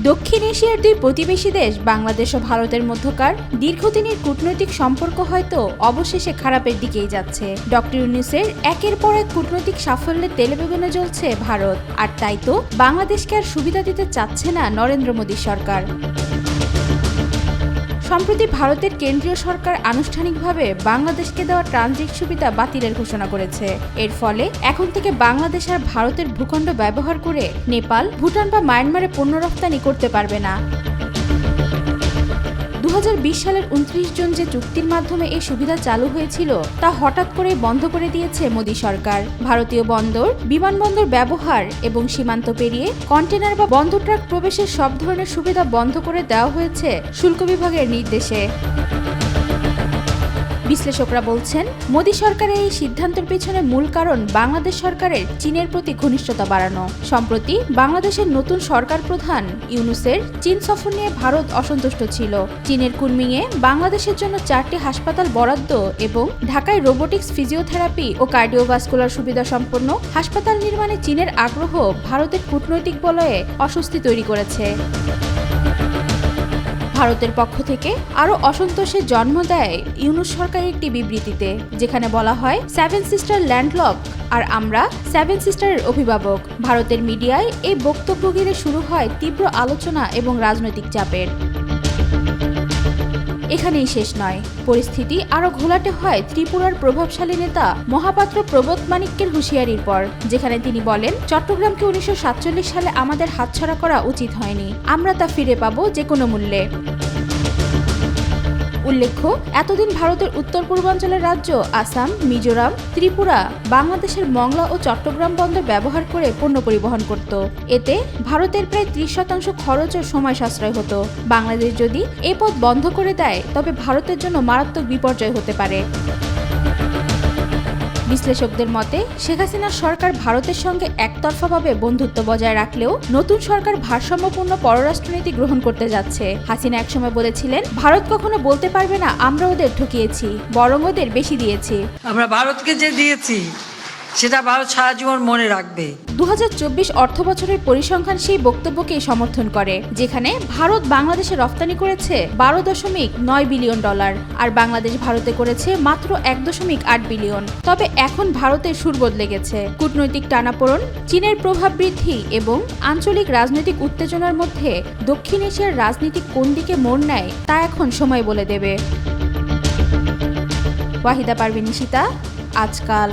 দক্ষিণ এশিয়ার দুই প্রতিবেশী দেশ বাংলাদেশ ও ভারতের মধ্যকার দীর্ঘদিনের কূটনৈতিক সম্পর্ক হয়তো অবশেষে খারাপের দিকেই যাচ্ছে। ডক্টর ইউনূসের একের পর এক কূটনৈতিক সাফল্যে তেলেবেগুনে জ্বলছে ভারত, আর তাই তো বাংলাদেশকে আর সুবিধা দিতে চাচ্ছে না নরেন্দ্র মোদী সরকার। সম্প্রতি ভারতের কেন্দ্রীয় সরকার আনুষ্ঠানিকভাবে বাংলাদেশকে দেওয়া ট্রানজিট সুবিধা বাতিলের ঘোষণা করেছে। এর ফলে এখন থেকে বাংলাদেশ আর ভারতের ভূখণ্ড ব্যবহার করে নেপাল, ভুটান বা মায়ানমারে পণ্য রপ্তানি করতে পারবে না। 2020 সালের 29 জুন যে চুক্তির মাধ্যমে এই সুবিধা চালু হয়েছিল তা হঠাৎ করেই বন্ধ করে দিয়েছে মোদী সরকার। ভারতীয় বন্দর, বিমানবন্দর ব্যবহার এবং সীমান্ত পেরিয়ে কন্টেনার বা বন্ধ ট্রাক প্রবেশের সব ধরনের সুবিধা বন্ধ করে দেওয়া হয়েছে শুল্ক বিভাগের নির্দেশে। বিশ্লেষকরা বলছেন, মোদী সরকারের এই সিদ্ধান্তের পেছনে মূল কারণ বাংলাদেশ সরকারের চীনের প্রতি ঘনিষ্ঠতা বাড়ানো। সম্প্রতি বাংলাদেশের নতুন সরকার প্রধান ইউনূসের চীন সফর নিয়ে ভারত অসন্তুষ্ট ছিল। চীনের কুনমিংয়ে বাংলাদেশের জন্য 4টি হাসপাতাল বরাদ্দ এবং ঢাকায় রোবোটিক্স, ফিজিওথেরাপি ও কার্ডিওভাস্কুলার সুবিধা সম্পন্ন হাসপাতাল নির্মাণে চীনের আগ্রহ ভারতের কূটনৈতিক বলয়ে অস্বস্তি তৈরি করেছে। ভারতের পক্ষ থেকে আরও অসন্তোষের জন্ম দেয় ইউনূস সরকারের একটি বিবৃতিতে, যেখানে বলা হয় 7 সিস্টার ল্যান্ডলক আর আমরা 7 সিস্টারের অভিভাবক। ভারতের মিডিয়ায় এই বক্তব্য ঘিরে শুরু হয় তীব্র আলোচনা এবং রাজনৈতিক চাপের। এখানেই শেষ নয়, পরিস্থিতি আরও ঘোলাটে হয় ত্রিপুরার প্রভাবশালী নেতা মহাপাত্র প্রবোধ মানিক্যের হুঁশিয়ারির পর, যেখানে তিনি বলেন, চট্টগ্রামকে 1947 সালে আমাদের হাতছাড়া করা উচিত হয়নি, আমরা তা ফিরে পাবো যে কোনো মূল্যে। উল্লেখ্য, এতদিন ভারতের উত্তর পূর্বাঞ্চলের রাজ্য আসাম, মিজোরাম, ত্রিপুরা বাংলাদেশের মংলা ও চট্টগ্রাম বন্দর ব্যবহার করে পণ্য পরিবহন করত। এতে ভারতের প্রায় 30% খরচ ও সময় সাশ্রয় হতো। বাংলাদেশ যদি এই পথ বন্ধ করে দেয় তবে ভারতের জন্য মারাত্মক বিপর্যয় হতে পারে। বিশ্লেষকদের মতে, শেখ হাসিনার সরকার ভারতের সঙ্গে একতরফাভাবে বন্ধুত্ব বজায় রাখলেও নতুন সরকার ভারসাম্যপূর্ণ পররাষ্ট্রনীতি গ্রহণ করতে যাচ্ছে। হাসিনা একসময় বলেছিলেন, ভারত কখনো বলতে পারবে না আমরা ওদের ঠকিয়েছি, বরং ওদের বেশি দিয়েছি। আমরা ভারতকে যে দিয়েছি সেটা ভারত সারা জীবন মনে রাখবে। 2024 অর্থবছরের পরিসংখ্যান সেই বক্তব্যকেই সমর্থন করে, যেখানে ভারত বাংলাদেশে রপ্তানি করেছে $12.9 বিলিয়ন আর বাংলাদেশ ভারতে করেছে মাত্র $1.8 বিলিয়ন। তবে এখন ভারতের সুর বদলে গেছে। কূটনৈতিক টানাপোড়েন, চীনের প্রভাব বৃদ্ধি এবং আঞ্চলিক রাজনৈতিক উত্তেজনার মধ্যে দক্ষিণ এশিয়ার রাজনীতি কোন দিকে মোড় নেয় তা এখন সময় বলে দেবে। ওয়াহিদা পারভীন নিশিতা, আজকাল।